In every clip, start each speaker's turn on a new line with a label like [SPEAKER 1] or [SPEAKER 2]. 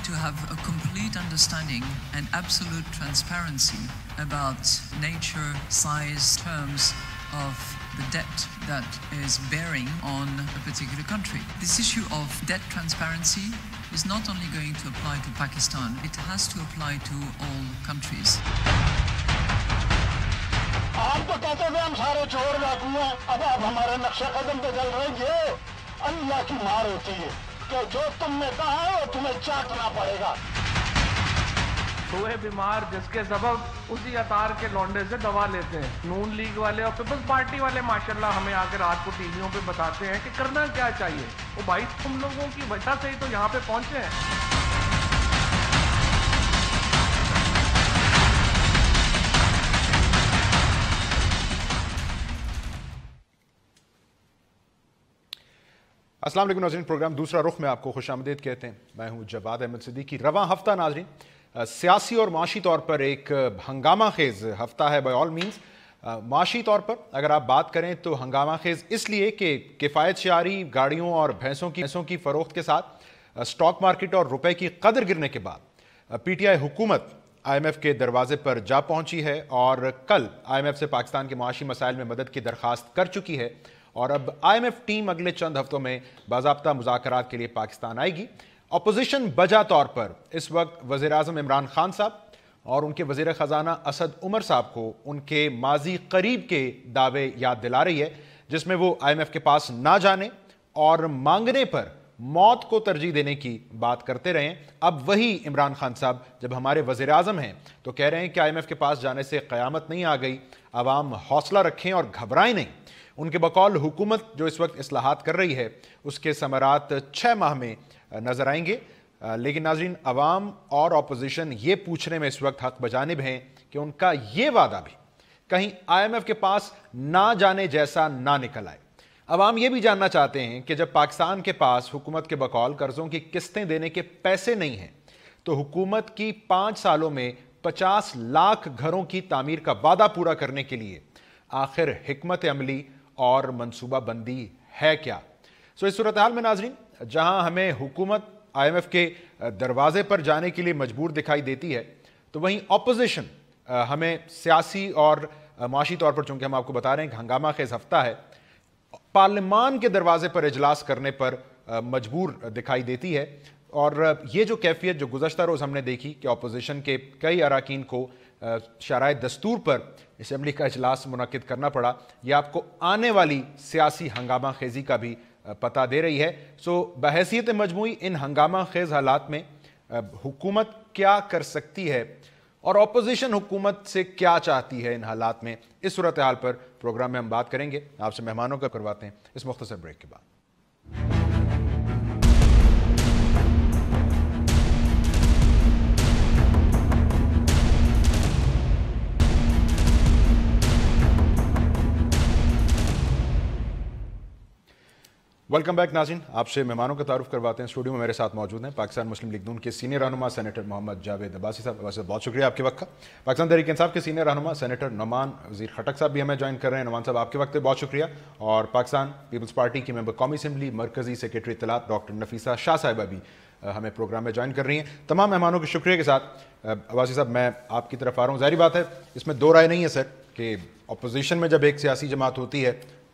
[SPEAKER 1] to have a complete understanding and absolute transparency about nature, size, terms of the debt that is bearing on a particular country. This issue of debt transparency is not only going to apply to Pakistan, it has to apply to all countries.
[SPEAKER 2] آپ تو کہتے تھے ہم سارے چور ڈاکو ہیں، اب آپ ہمارے نقشہ قدم پہ چل رہے ہیں. یہ اللہ کی مار ہوتی ہے کہ جو تم نے کہا ہے وہ تمہیں چاٹنا پڑے گا.
[SPEAKER 3] ہوئے بیمار جس کے سبب اسی اطار کے لونڈے سے دوا لیتے ہیں. نون لیگ والے اور پیپلز پارٹی والے ماشاءاللہ ہمیں آ کے رات کو ٹی ویوں پہ بتاتے ہیں کہ کرنا کیا چاہیے. وہ بھائی تم لوگوں کی وجہ سے ہی تو یہاں پہ پہنچے ہیں.
[SPEAKER 4] السلام علیکم ناظرین، پروگرام دوسرا رخ میں آپ کو خوش آمدید کہتے ہیں. میں ہوں جواد احمد صدیقی. رواں ہفتہ ناظرین سیاسی اور معاشی طور پر ایک ہنگامہ خیز ہفتہ ہے. بائی آل مینز معاشی طور پر اگر آپ بات کریں تو ہنگامہ خیز اس لیے کہ کفایت شعاری گاڑیوں اور بھینسوں کی فروخت کے ساتھ سٹاک مارکیٹ اور روپے کی قدر گرنے کے بعد پی ٹی آئی حکومت آئی ایم ایف کے دروازے پر جا پہنچی ہے اور کل آئی ایم ایف سے پاکستان کے معاشی مسائل میں مدد کی درخواست کر چکی ہے. اور اب آئی ایم ایف ٹیم اگلے چند ہفتوں میں باضابطہ مذاکرات کے لیے پاکستان آئے گی. اپوزیشن بجا طور پر اس وقت وزیر اعظم عمران خان صاحب اور ان کے وزیر خزانہ اسد عمر صاحب کو ان کے ماضی قریب کے دعوے یاد دلا رہی ہے جس میں وہ آئی ایم ایف کے پاس نہ جانے اور مانگنے پر موت کو ترجیح دینے کی بات کرتے رہے. اب وہی عمران خان صاحب جب ہمارے وزیر اعظم ہیں تو کہہ رہے ہیں کہ آئی ایم ایف کے پاس جانے سے قیامت نہیں آ گئی، عوام حوصلہ رکھیں اور گھبرائیں نہیں. ان کے بقول حکومت جو اس وقت اصلاحات کر رہی ہے اس کے ثمرات 6 ماہ میں نظر آئیں گے. لیکن ناظرین عوام اور اپوزیشن یہ پوچھنے میں اس وقت حق بجانب ہیں کہ ان کا یہ وعدہ بھی کہیں آئی ایم ایف کے پاس نہ جانے جیسا نہ نکل آئے. عوام یہ بھی جاننا چاہتے ہیں کہ جب پاکستان کے پاس حکومت کے بقول قرضوں کی قسطیں دینے کے پیسے نہیں ہیں تو حکومت کی 5 سالوں میں 50 لاکھ گھروں کی تعمیر کا وعدہ پورا کرنے کے لیے آخر حکمت عملی اور منصوبہ بندی ہے کیا؟ اس صورتحال میں ناظرین جہاں ہمیں حکومت آئی ایم ایف کے دروازے پر جانے کے لیے مجبور دکھائی دیتی ہے تو وہیں اپوزیشن ہمیں سیاسی اور معاشی طور پر، چونکہ ہم آپ کو بتا رہے ہیں کہ ہنگامہ خیز ہفتہ ہے، پارلیمان کے دروازے پر اجلاس کرنے پر مجبور دکھائی دیتی ہے. اور یہ جو کیفیت جو گزشتہ روز ہم نے دیکھی کہ اپوزیشن کے کئی اراکین کو شرائط دستور پر اسمبلی کا اجلاس منعقد کرنا پڑا، یہ آپ کو آنے والی سیاسی ہنگامہ خیزی کا بھی پتہ دے رہی ہے. بحیثیت مجموعی ان ہنگامہ خیز حالات میں حکومت کیا کر سکتی ہے اور اپوزیشن حکومت سے کیا چاہتی ہے ان حالات میں، اس صورتحال پر پروگرام میں ہم بات کریں گے. آپ سے مہمانوں کا کرواتے ہیں اس مختصر بریک کے بعد. ویلکم بیک ناظرین، آپ سے مہمانوں کا تعارف کرواتے ہیں. اسٹوڈیو میں میرے ساتھ موجود ہیں پاکستان مسلم لیگ نون کے سینئر رہنما سینیٹر محمد جاوید عباسی صاحب. بہت شکریہ آپ کے وقت کا. پاکستان تحریک انصاف کے سینئر رہنما سینیٹر نعمان وزیر خٹک صاحب بھی ہمیں جوائن کر رہے ہیں. نعمان صاحب آپ کے وقت بہت شکریہ. اور پاکستان پیپلز پارٹی کی ممبر قومی اسمبلی مرکزی سیکریٹری اطلاعات ڈاکٹر نفیسہ شاہ صاحبہ بھی ہمیں پروگرام میں جوائن کر رہی ہیں. تمام مہمانوں کے شکریہ کے ساتھ عباسی صاحب میں آپ کی طرف آ رہا ہوں. ظاہری بات ہے اس میں دو رائے نہیں ہے سر کہ اپوزیشن میں جب ایک سیاسی جماعت ہوتی ہے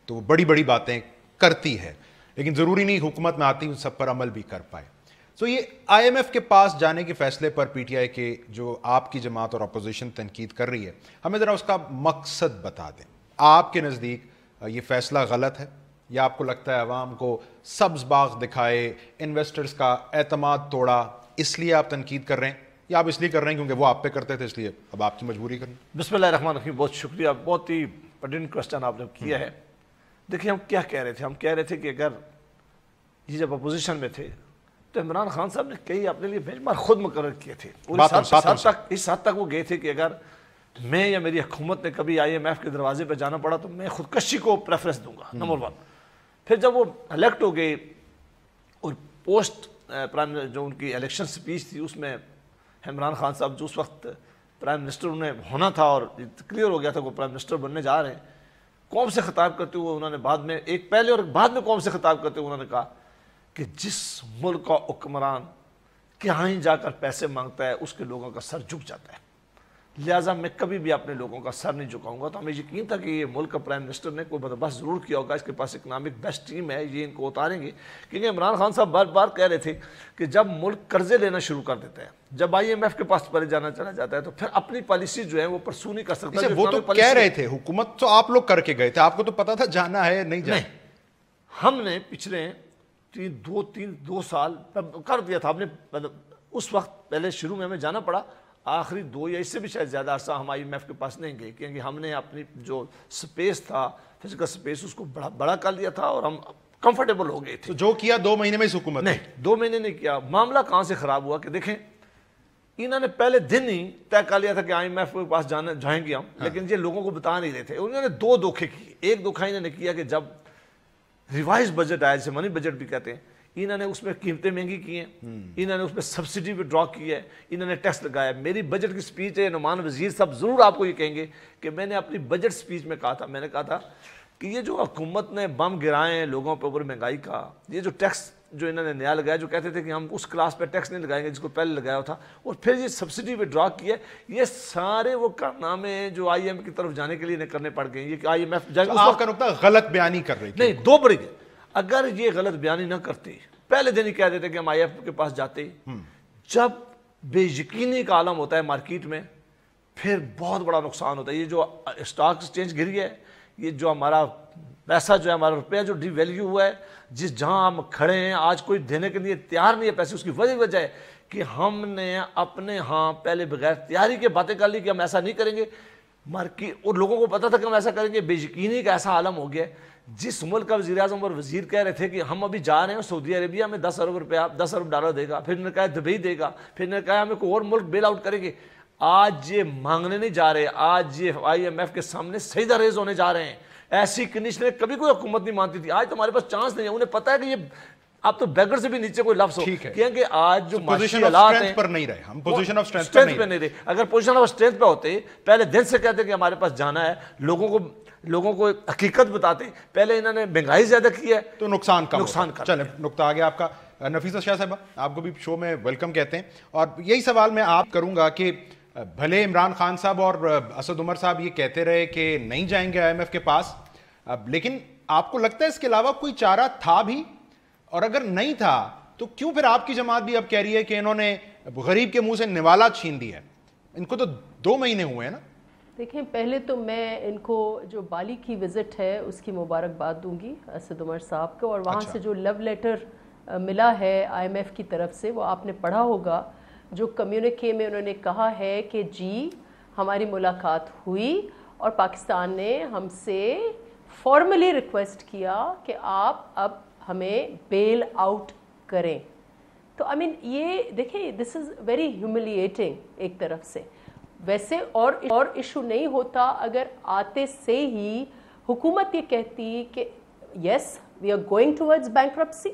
[SPEAKER 4] تو وہ بڑی بڑی باتیں کرتی ہے لیکن ضروری نہیں حکومت میں آتی سب پر عمل بھی کر پائے. یہ آئی ایم ایف کے پاس جانے کے فیصلے پر پی ٹی آئی کے جو آپ کی جماعت اور اپوزیشن تنقید کر رہی ہے، ہمیں ذرا اس کا مقصد بتا دیں. آپ کے نزدیک یہ فیصلہ غلط ہے یا آپ کو لگتا ہے عوام کو سبز باغ دکھائے، انویسٹرز کا اعتماد توڑا، اس لیے آپ تنقید کر رہے ہیں یا آپ اس لیے کر رہے ہیں کیونکہ وہ آپ پہ کرتے تھے اس لیے اب آپ کی مجبوری کریں؟
[SPEAKER 5] بسم اللہ الرحمن الرحیم. بہت شکریہ، بہت ہی پرٹیننٹ کوسچن آپ نے کیا ہے. دیکھیں ہم کیا کہہ رہے تھے، ہم کہہ رہے تھے کہ اگر یہ جب اپوزیشن میں تھے تو عمران خان صاحب نے کئی اپنے لیے بینچ مارک خود مقرر کیے تھے. اس حد تک وہ گئے تھے کہ اگر میں یا میری حکومت نے کبھی آئی ایم ایف کے دروازے پہ جانا پڑا تو میں خودکشی کو پریفرنس دوں گا، نمبر 1. پھر جب وہ الیکٹ ہو گئے اور پوسٹ پرائم جو ان کی الیکشن سپیچ تھی اس میں عمران خان صاحب جو اس وقت پرائم منسٹر انہیں ہونا تھا اور کلیئر ہو گیا تھا وہ پرائم منسٹر بننے جا رہے ہیں، قوم سے خطاب کرتے ہوئے انہوں نے بعد میں ایک پہلے اور بعد میں قوم سے خطاب کرتے ہوئے انہوں نے کہا کہ جس ملک کا حکمران کہیں جا کر پیسے مانگتا ہے اس کے لوگوں کا سر جھک جاتا ہے. لہٰذا میں کبھی بھی اپنے لوگوں کا سر نہیں جھکاؤں گا. تو ہمیں یقین تھا کہ یہ ملک کا پرائم منسٹر نے کوئی بندوبست ضرور کیا ہوگا, اس کے پاس اکنامک بیسٹ ٹیم ہے, یہ ان کو اتاریں گے. کیونکہ عمران خان صاحب بار بار کہہ رہے تھے کہ جب ملک قرضے لینا شروع کر دیتا ہے, جب IMF کے پاس پڑے جانا چلا جاتا ہے, تو پھر اپنی پالیسی جو ہے وہ پرسو نہیں کر سکتا.
[SPEAKER 4] وہ تو کہہ رہے تھے, حکومت تو آپ لوگ کر کے گئے تھے, آپ کو تو پتا تھا جانا ہے نہیں جانا.
[SPEAKER 5] ہم نے پچھلے 2 سال کر دیا تھا. ہم نے اس وقت پہلے شروع میں ہمیں جانا پڑا, آخری 2 یا اس سے بھی شاید زیادہ عرصہ ہم IMF کے پاس نہیں گئے, کیونکہ ہم نے اپنی جو سپیس تھا, فزیکل سپیس, اس کو بڑا کر لیا تھا اور ہم کمفرٹیبل ہو گئے تھے.
[SPEAKER 4] تو جو کیا 2 مہینے میں اس حکومت
[SPEAKER 5] نہیں, 2 مہینے نہیں کیا. معاملہ کہاں سے خراب ہوا کہ دیکھیں, انہوں نے پہلے دن ہی طے کر لیا تھا کہ IMF کے پاس جائیں گے ہم, لیکن یہ لوگوں کو بتا نہیں رہے تھے. انہوں نے 2 دھوکے کیے. ایک دھوکہ انہوں نے کیا کہ جب ریوائز بجٹ آیا, جسے منی بجٹ بھی کہتے ہیں, انہوں نے اس میں قیمتیں مہنگی کی ہیں, انہوں نے اس میں سبسڈی بھی ڈرا کی ہے, انہوں نے ٹیکس لگایا. میری بجٹ کی سپیچ ہے, نعمان وزیر صاحب ضرور آپ کو یہ کہیں گے کہ میں نے اپنی بجٹ سپیچ میں کہا تھا, میں نے کہا تھا کہ یہ جو حکومت نے بم گرائے ہیں لوگوں پہ اوپر مہنگائی کا, یہ جو ٹیکس جو انہوں نے نیا لگایا, جو کہتے تھے کہ ہم اس کلاس پہ ٹیکس نہیں لگائیں گے جس کو پہلے لگایا تھا, اور پھر یہ سبسڈی پہ ڈرا کیا ہے, یہ سارے وہ کارنامے ہیں جو IMF کی طرف جانے کے لیے کرنے پڑ گئے. یہ کہ IMF جائے,
[SPEAKER 4] آپ کا نقطہ غلط بیانی کر رہی تھی.
[SPEAKER 5] نہیں, 2 بڑی گئے. اگر یہ غلط بیانی نہ کرتے, پہلے دن ہی کہہ دیتے کہ ہم IMF کے پاس جاتے, جب بے یقینی کا عالم ہوتا ہے مارکیٹ میں, پھر بہت بڑا نقصان ہوتا ہے. یہ جو اسٹاک ایکسچینج گری ہے, یہ جو ہمارا پیسہ جو ہے, ہمارا روپیہ جو ڈی ویلیو ہوا ہے, جس جہاں ہم کھڑے ہیں آج کوئی دینے کے لیے تیار نہیں ہے پیسے, اس کی وجہ ہے کہ ہم نے اپنے ہاں پہلے بغیر تیاری کے باتیں کر لی کہ ہم ایسا نہیں کریں گے. مارکیٹ اور لوگوں کو پتا تھا کہ ہم ایسا کریں گے. بے یقینی کا ایسا عالم ہو گیا. جس ملک کا وزیر اعظم اور وزیر کہہ رہے تھے کہ ہم ابھی جا رہے ہیں سعودی عربیہ میں, 10 ارب روپیہ, 10 ارب ڈالر دے گا, پھر نے کہا دبئی دے گا, پھر نے کہا ہمیں کوئی اور ملک بیل آؤٹ کریں گے. آج یہ مانگنے نہیں جا رہے, آج یہ IMF کے سامنے سجدہ ریز ہونے جا رہے ہیں. ایسی کنڈیشنیں کبھی کوئی حکومت نہیں مانتی تھی. آج تو ہمارے پاس چانس نہیں ہے. انہیں پتا ہے کہ یہ آپ تو بیگر سے بھی نیچے کوئی لفظ ہو, کیونکہ آج جو معاشی حالات ہیں
[SPEAKER 4] پر نہیں رہے, ہم پوزیشن آف اسٹرینتھ
[SPEAKER 5] پہ نہیں رہے. اگر پوزیشن آف اسٹرینتھ پہ ہوتے, پہلے دن سے کہتے کہ ہمارے پاس جانا ہے, لوگوں کو حقیقت بتاتے. پہلے انہوں نے مہنگائی زیادہ کی ہے
[SPEAKER 4] تو نقصان کر.
[SPEAKER 5] چلیں,
[SPEAKER 4] نقطہ آگے آپ کا. نفیسہ شاہ صاحبہ, آپ کو بھی شو میں ویلکم کہتے ہیں, اور یہی سوال میں آپ کروں گا کہ بھلے عمران خان صاحب اور اسد عمر صاحب یہ کہتے رہے کہ نہیں جائیں گے IMF کے پاس, لیکن آپ کو لگتا ہے اس کے علاوہ کوئی چارہ تھا بھی؟ اور اگر نہیں تھا تو کیوں پھر آپ کی جماعت بھی اب کہہ رہی ہے کہ انہوں نے غریب کے منہ سے نوالا چھین دیا ہے؟ ان کو تو 2 مہینے ہوئے ہیں نا.
[SPEAKER 6] دیکھیں, پہلے تو میں ان کو جو بالی کی وزٹ ہے اس کی مبارکباد دوں گی اسد عمر صاحب کو, اور وہاں سے جو لو لیٹر ملا ہے IMF کی طرف سے, وہ آپ نے پڑھا ہوگا. جو کمیونیکے میں انہوں نے کہا ہے کہ جی ہماری ملاقات ہوئی اور پاکستان نے ہم سے فارملی ریکویسٹ کیا کہ آپ اب ہمیں بیل آؤٹ کریں. تو یہ دیکھیں, دس از ویری ہیوملیٹنگ ایک طرف سے. ویسے اور ایشو نہیں ہوتا اگر آتے سے ہی حکومت یہ کہتی کہ yes we are going towards bankruptcy,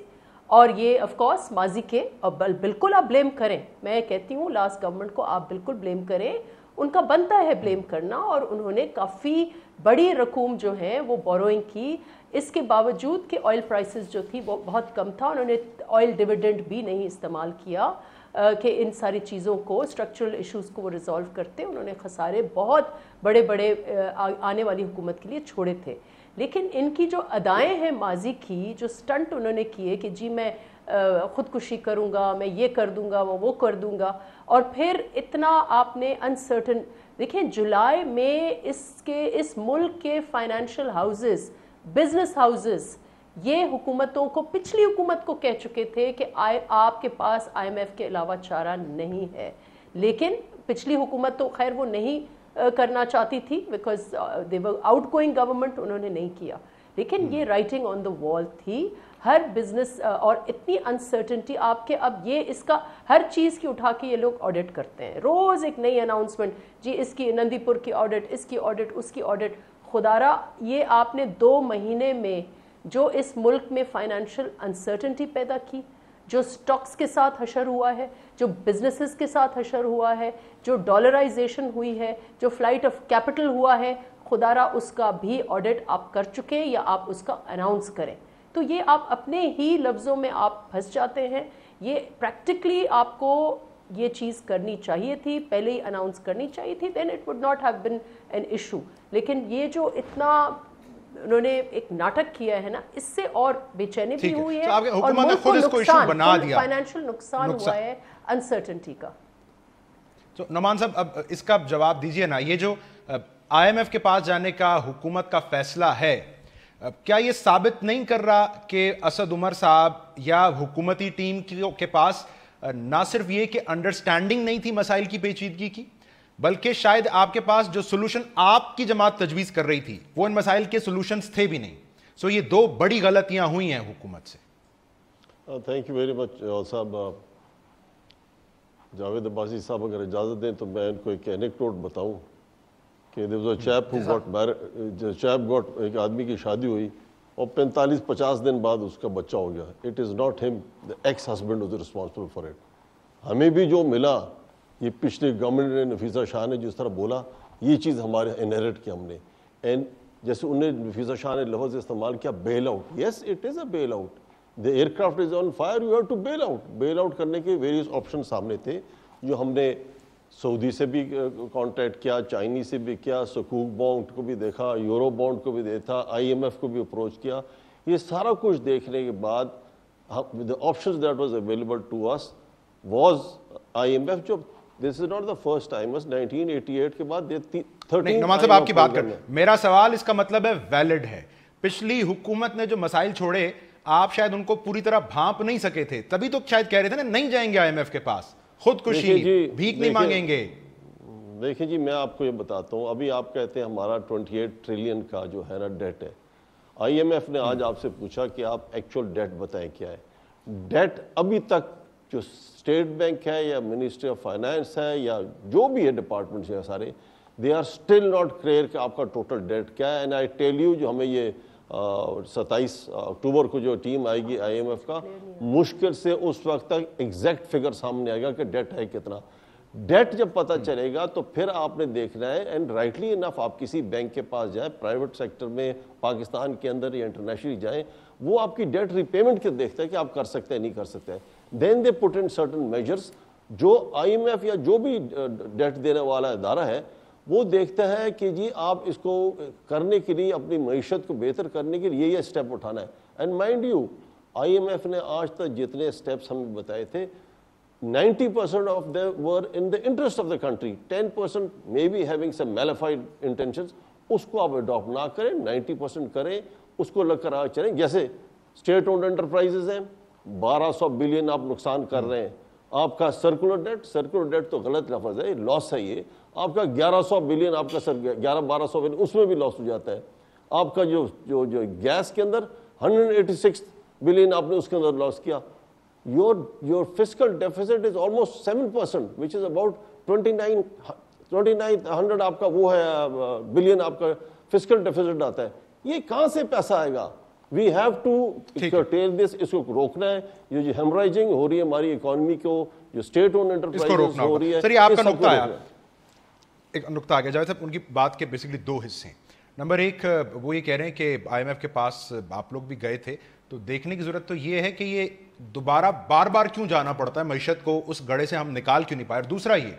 [SPEAKER 6] اور یہ آف کورس ماضی کے, اور بالکل آپ بلیم کریں, میں کہتی ہوں لاسٹ گورنمنٹ کو آپ بالکل بلیم کریں, ان کا بنتا ہے بلیم کرنا. اور انہوں نے کافی بڑی رقوم جو ہے وہ بوروئنگ کی, اس کے باوجود کہ آئل پرائسز جو تھی وہ بہت کم تھا. انہوں نے آئل ڈیویڈنڈ بھی نہیں استعمال کیا کہ ان ساری چیزوں کو, اسٹرکچرل ایشوز کو وہ ریزالو کرتے. انہوں نے خسارے بہت بڑے بڑے آنے والی حکومت کے لیے چھوڑے تھے. لیکن ان کی جو ادائیں ہیں ماضی کی, جو سٹنٹ انہوں نے کیے کہ جی میں خودکشی کروں گا, میں یہ کر دوں گا, وہ کر دوں گا, اور پھر اتنا آپ نے انسرٹن. دیکھیں جولائی میں اس ملک کے فائنینشیل ہاؤسز, بزنس ہاؤسز, یہ حکومتوں کو, پچھلی حکومت کو کہہ چکے تھے کہ آپ کے پاس IMF کے علاوہ چارہ نہیں ہے. لیکن پچھلی حکومت تو خیر وہ نہیں کرنا چاہتی تھی because they were out going government, انہوں نے نہیں کیا. لیکن یہ رائٹنگ آن دا وال تھی ہر بزنس, اور اتنی انسرٹنٹی آپ کے, اب یہ اس کا ہر چیز کی اٹھا کے یہ لوگ آڈٹ کرتے ہیں, روز ایک نئی اناؤنسمنٹ, جی اس کی نندی پور کی آڈٹ, اس کی آڈٹ, اس کی آڈٹ. خدارا یہ آپ نے 2 مہینے میں جو اس ملک میں فائنینشیل انسرٹنٹی پیدا کی, جو سٹاکس کے ساتھ حشر ہوا ہے, جو بزنسز کے ساتھ حشر ہوا ہے, جو ڈالرائزیشن ہوئی ہے, جو فلائٹ آف کیپٹل ہوا ہے, خدارا اس کا بھی آڈٹ آپ کر چکے یا آپ اس کا اناؤنس کریں. تو تو یہ آپ اپنے ہی لفظوں میں آپ پھنس جاتے ہیں. یہ پریکٹیکلی آپ کو یہ چیز کرنی چاہیے تھی, پہلے ہی اناؤنس کرنی چاہیے تھی, then it would not have been an issue. لیکن یہ جو اتنا انہوں نے ایک ناٹک کیا ہے نا, اس سے اور بے چینی بھی ہوئی ہے, اور ملک کو نقصان, فائنینشیل نقصان ہوا ہے انسرٹنٹی کا.
[SPEAKER 4] تو نعمان صاحب اب اس کا جواب دیجئے نا, یہ جو آئی ایم ایف کے پاس جانے کا حکومت کا فیصلہ ہے, کیا یہ ثابت نہیں کر رہا کہ اسد عمر صاحب یا حکومتی ٹیم کے پاس نہ صرف یہ کہ انڈرسٹینڈنگ نہیں تھی مسائل کی پیچیدگی کی, بلکہ شاید آپ کے پاس جو سلوشن آپ کی جماعت تجویز کر رہی تھی وہ ان مسائل کے سلوشنز تھے بھی نہیں. سو یہ دو بڑی غلطیاں ہوئی ہیں حکومت سے.
[SPEAKER 7] تھینک یو ویری مچ صاحب. جاوید عباسی صاحب اگر اجازت دیں تو میں ان کو ایک اینیکڈوٹ بتاؤں کہ ایک آدمی کی شادی ہوئی اور 45-50 دن بعد اس کا بچہ ہو گیا. It is not him, the ex husband was responsible for it. ہمیں بھی جو ملا, یہ پچھلی گورنمنٹ نے, نفیسہ شاہ نے جس طرح بولا, یہ چیز ہمارے انہیریٹ کی ہم نے. اینڈ جیسے انہیں نفیسہ شاہ نے لفظ استعمال کیا bail out, yes it is a bail out. The aircraft is on fire, you have to bail out. Bail out کرنے کے ویریس آپشن سامنے تھے, جو ہم نے سعودی سے بھی کانٹیکٹ کیا, چائنی سے بھی کیا, سکوک بانڈ کو بھی دیکھا, یورو بانڈ کو بھی دیکھا, آئی ایم ایف کو بھی اپروچ کیا. یہ سارا کچھ دیکھنے کے بعد the options that was available to us was IMF. جو this is not the first time, 1988 کے بعد 13.
[SPEAKER 4] نعمان صاحب آپ کی بات کریں, میرا سوال اس کا مطلب ہے ویلڈ ہے. پچھلی حکومت نے جو مسائل چھوڑے آپ شاید ان کو پوری طرح بھانپ نہیں سکے تھے, تبھی تو شاید کہہ رہے تھے نا نہیں جائیں گے آئی ایم ایف کے پاس, خودکشی, بھیک نہیں مانگیں گے.
[SPEAKER 7] دیکھیں جی, میں آپ کو یہ بتاتا ہوں, ابھی آپ کہتے ہیں ہمارا 28 ٹریلین کا جو ہے نا ڈیٹ ہے. آئی ایم ایف نے آج آپ سے پوچھا کہ آپ ایکچوئل ڈیٹ بتائیں کیا ہے. ڈیٹ ابھی تک جو اسٹیٹ بینک ہے یا منسٹری آف فائنانس ہے یا جو بھی ہے ڈپارٹمنٹس ہیں سارے, they are still not clear کہ آپ کا ٹوٹل ڈیٹ کیا ہے. اینڈ آئی ٹیل یو, جو ہمیں یہ 27 اکتوبر کو جو ٹیم آئے گی آئی ایم ایف کا, مشکل سے اس وقت تک ایگزیکٹ فگر سامنے آئے گا کہ ڈیٹ ہے کتنا. ڈیٹ جب پتہ چلے گا تو پھر آپ نے دیکھنا ہے, اینڈ رائٹلی انف آپ کسی بینک کے پاس جائیں, پرائیویٹ سیکٹر میں پاکستان کے اندر یا انٹرنیشنلی جائیں, وہ آپ کی ڈیٹ ری پیمنٹ کے دیکھتا ہے کہ آپ کر سکتے ہیں نہیں کر سکتے ہیں. دین دے پٹ ان سرٹن میجرز. جو آئی ایم ایف یا جو بھی ڈیٹ دینے والا ادارہ ہے وہ دیکھتا ہے کہ جی آپ اس کو کرنے کے لیے, اپنی معیشت کو بہتر کرنے کے لیے یہ اسٹیپ اٹھانا ہے. And mind you, I M F نے آج تک جتنے اسٹیپس ہمیں بتائے تھے, 90% of them were in the interest of the country. 10% maybe having some malified intentions. اس کو آپ اڈاپٹ نہ کریں, 90% کریں, اس کو لگ کر آگے چلیں. جیسے اسٹیٹ اونڈ انٹرپرائزز ہیں, 1200 بلین آپ نقصان کر رہے ہیں. آپ کا سرکولر ڈیٹ تو غلط لفظ ہے, لاس ہے یہ. آپ کا 1100 بلین, آپ کا 1100-1200 بلین, اس میں بھی لاس ہو جاتا ہے. آپ کا جو گیس کے اندر 186 بلین آپ نے اس کے اندر لاس کیا. Your fiscal deficit is almost 7%, which is about 2900 آپ کا وہ ہے بلین آپ کا fiscal deficit آتا ہے. یہ کہاں سے پیسہ آئے گا؟ We have to curtail this, اس کو روکنا ہے. یہ جو hemorrhaging ہو رہی ہے ہماری اکانومی کو, جو state owned enterprises ہو رہی ہے.
[SPEAKER 4] سر یہ آپ کا نقطہ ہے, ایک نقطہ آ گیا جاوید صاحب. ان کی بات کے بیسکلی دو حصے ہیں. نمبر ایک, وہ یہ کہہ رہے ہیں کہ آئی ایم ایف کے پاس آپ لوگ بھی گئے تھے, تو دیکھنے کی ضرورت تو یہ ہے کہ یہ دوبارہ بار بار کیوں جانا پڑتا ہے, معیشت کو اس گڑھے سے ہم نکال کیوں نہیں پائے. اور دوسرا یہ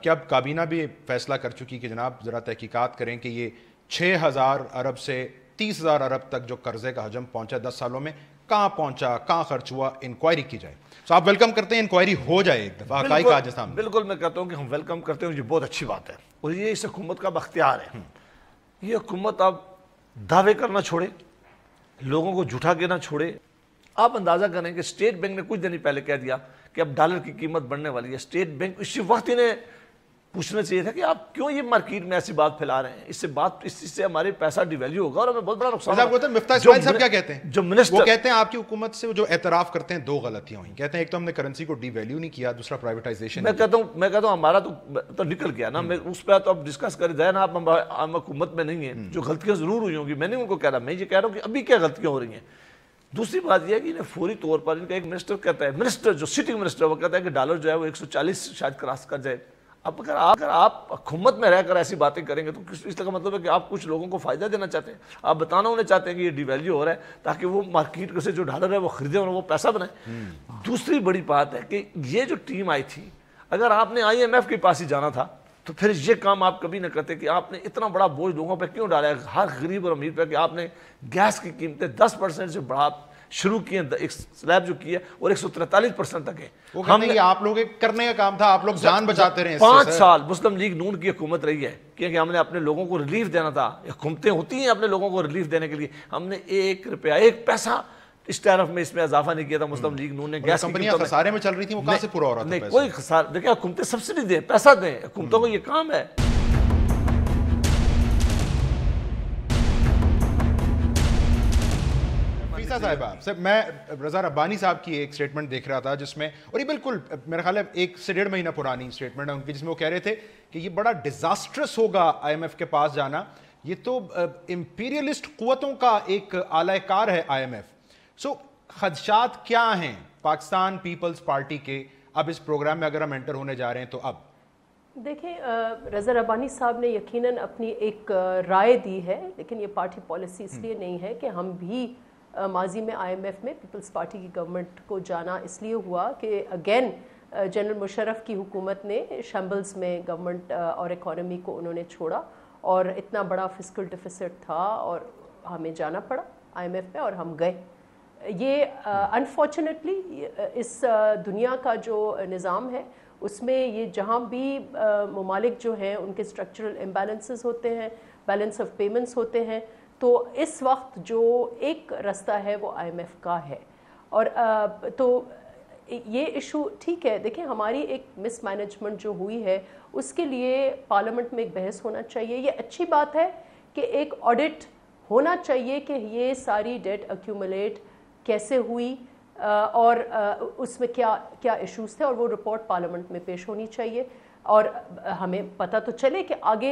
[SPEAKER 4] کہ اب کابینہ بھی فیصلہ کر چکی کہ جناب ذرا تحقیقات کریں کہ یہ 6000 ارب سے 30,000 ارب تک جو قرضے کا حجم پہنچا 10 سالوں میں, کہاں پہنچا, کہاں خرچ ہوا, انکوائری کی جائے. تو آپ ویلکم کرتے ہیں انکوائری ہو جائے ایک دفعہ حقائق آ جائے سامنے.
[SPEAKER 5] بالکل میں کہتا ہوں کہ ہم ویلکم کرتے ہیں, یہ بہت اچھی بات ہے, اور یہ اس حکومت کا اختیار ہے. یہ حکومت اب دعوے کرنا چھوڑے, لوگوں کو جھوٹا کہنا چھوڑے. آپ اندازہ کریں کہ اسٹیٹ بینک نے کچھ دن پہلے کہہ دیا کہ اب ڈالر کی قیمت بڑھنے والی ہے. اسٹیٹ بینک اسی وقت انہیں پوچھنا چاہیے تھا کہ آپ کیوں یہ مارکیٹ میں ایسی بات پھیلا رہے ہیں, اس سے ہمارے پیسہ ڈیویلیو ہوگا اور ہمیں بہت بڑا نقصان ہوگا.
[SPEAKER 4] مفتاح اسماعیل صاحب کیا کہتے ہیں,
[SPEAKER 5] جو منسٹر
[SPEAKER 4] وہ کہتے ہیں آپ کی حکومت سے جو اعتراف کرتے ہیں دو غلطیاں ہوئیں. کہتے ہیں ایک تو ہم نے کرنسی کو ڈی ویلیو نہیں کیا, دوسرا پرائیویٹائزیشن.
[SPEAKER 5] میں کہتا ہوں ہمارا تو نکل گیا نا, میں اس پہ تو اب ڈسکس کر رہے ہیں نا, آپ ہم حکومت میں نہیں ہیں. جو غلطیاں ضرور ہوئی ہوں گی, میں نہیں ان کو کہہ رہا, میں یہ کہہ رہا ہوں کہ ابھی کیا غلطیاں ہو رہی ہیں. دوسری بات یہ ہے کہ انہیں فوری طور پر ان کا ایک منسٹر کہتا ہے, منسٹر جو سٹنگ منسٹر وہ کہتا ہے کہ ڈالر جو ہے وہ 140 شاید کراس کر جائے. اب اگر آپ حکومت میں رہ کر ایسی باتیں کریں گے تو اس کا مطلب ہے کہ آپ کچھ لوگوں کو فائدہ دینا چاہتے ہیں, آپ بتانا انہیں چاہتے ہیں کہ یہ ڈی ویلیو ہو رہا ہے تاکہ وہ مارکیٹ سے جو ڈالر ہے وہ خریدیں اور وہ پیسہ بنائیں. دوسری بڑی بات ہے کہ یہ جو ٹیم آئی تھی, اگر آپ نے IMF کے پاس ہی جانا تھا تو پھر یہ کام آپ کبھی نہ کرتے کہ آپ نے اتنا بڑا بوجھ لوگوں پہ کیوں ڈالا ہے, ہر غریب اور امیر پہ, کہ آپ نے گیس کی قیمتیں 10% سے بڑھا شروع کی ہیں, ایک سلیب جو کی ہے اور 143% تک ہے.
[SPEAKER 4] ہم نے آپ لوگ کرنے کا کام تھا, آپ لوگ جان بچاتے رہے.
[SPEAKER 5] 5 سال مسلم لیگ نون کی حکومت رہی ہے کیونکہ ہم نے اپنے لوگوں کو ریلیف دینا تھا. حکومتیں ہوتی ہیں اپنے لوگوں کو ریلیف دینے کے لیے. ہم نے 1 روپیہ 1 پیسہ اس ٹیرف میں اس میں اضافہ نہیں کیا تھا. مسلم لیگ نون نے گیس
[SPEAKER 4] کمپنیاں خسارے میں چل رہی تھیں, وہ کہاں سے پورا ہو رہا تھا؟
[SPEAKER 5] نہیں کوئی خسارہ. دیکھیں حکومتیں سبسڈی دیں, پیسہ دیں, حکومتوں کو یہ کام ہے.
[SPEAKER 4] صاحب میں رضا ربانی صاحب کی ایک سٹیٹمنٹ دیکھ رہا تھا جس میں, اور یہ بالکل میرا خیال ہے 1 سے 1.5 مہینہ پرانی سٹیٹمنٹ ہے ان کی, جس میں وہ کہہ رہے تھے کہ یہ بڑا ڈیزاسٹرس ہوگا IMF کے پاس جانا, یہ تو امپیریلسٹ قوتوں کا ایک اعلی کار ہے IMF. سو خدشات کیا ہیں پاکستان پیپلز پارٹی کے اب اس پروگرام میں اگر ہم انٹر ہونے جا رہے ہیں تو؟ اب
[SPEAKER 6] دیکھیں رضا ربانی صاحب نے یقیناً اپنی ایک رائے دی ہے, لیکن یہ پارٹی پالیسی اس لیے نہیں ہے کہ ہم بھی ماضی میں IMF میں پیپلز پارٹی کی گورنمنٹ کو جانا اس لیے ہوا کہ اگین جنرل مشرف کی حکومت نے شمبلز میں گورنمنٹ اور اکانومی کو انہوں نے چھوڑا اور اتنا بڑا فسکل ڈیفیسٹ تھا اور ہمیں جانا پڑا IMF میں اور ہم گئے. یہ انفارچونیٹلی اس دنیا کا جو نظام ہے اس میں یہ جہاں بھی ممالک جو ہیں ان کے اسٹرکچرل امبیلنسز ہوتے ہیں, بیلنس آف پیمنٹس ہوتے ہیں, تو اس وقت جو ایک رستہ ہے وہ IMF کا ہے. اور تو یہ ایشو ٹھیک ہے, دیکھیں ہماری ایک مس مینجمنٹ جو ہوئی ہے اس کے لیے پارلیمنٹ میں ایک بحث ہونا چاہیے. یہ اچھی بات ہے کہ ایک آڈٹ ہونا چاہیے کہ یہ ساری ڈیٹ ایکیومولیٹ کیسے ہوئی اور اس میں کیا کیا ایشوز تھے, اور وہ رپورٹ پارلیمنٹ میں پیش ہونی چاہیے. اور ہمیں پتہ تو چلے کہ آگے